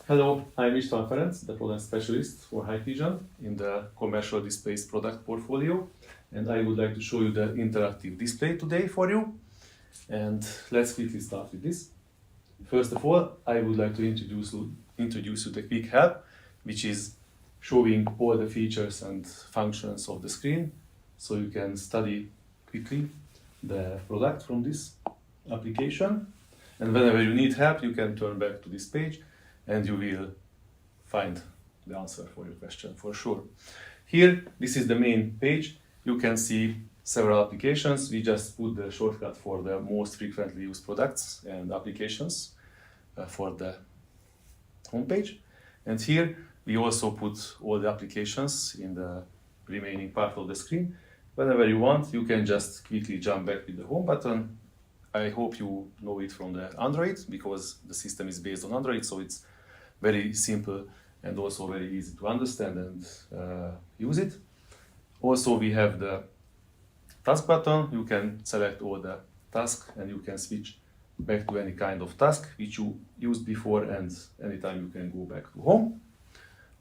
Hello, I'm István Ferenc, the product specialist for Hikvision in the commercial displays product portfolio, and I would like to show you the interactive display today for you. And let's quickly start with this. First of all, I would like to introduce you the quick help, which is showing all the features and functions of the screen, so you can study quickly the product from this application. And whenever you need help, you can turn back to this page and you will find the answer for your question for sure. Here, this is the main page. You can see several applications. We just put the shortcut for the most frequently used products and applications for the homepage. And here, we also put all the applications in the remaining part of the screen. Whenever you want, you can just quickly jump back with the home button. I hope you know it from the Android, because the system is based on Android, so it's very simple and also very easy to understand and use it. Also, we have the task button. You can select all the tasks and you can switch back to any kind of task which you used before, and anytime you can go back to home,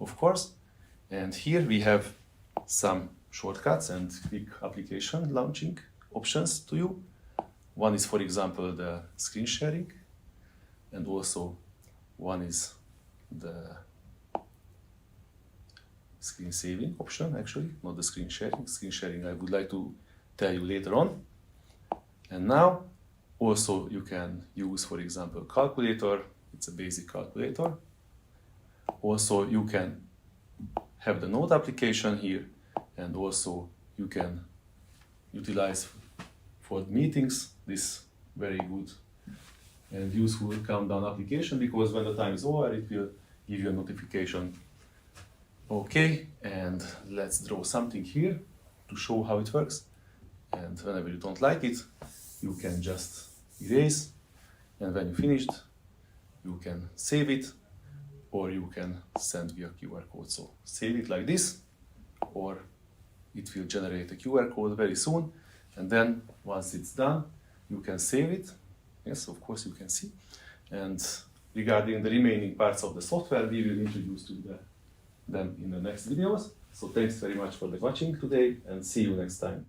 of course. And here we have some shortcuts and quick application launching options to you. One is, for example, the screen sharing, and also one is the screen saving option, actually, not the screen sharing. Screen sharing I would like to tell you later on. And now, also you can use, for example, calculator. It's a basic calculator. Also, you can have the note application here, and also you can utilize for meetings this very good and useful countdown application, because when the time is over, it will give you a notification. Okay, and let's draw something here to show how it works. And whenever you don't like it, you can just erase, and when you finished, you can save it, or you can send via QR code. So save it like this, or it will generate a QR code very soon, and then once it's done, you can save it. Yes, of course you can see. And regarding the remaining parts of the software, we will introduce to them in the next videos. So thanks very much for watching today, and see you next time.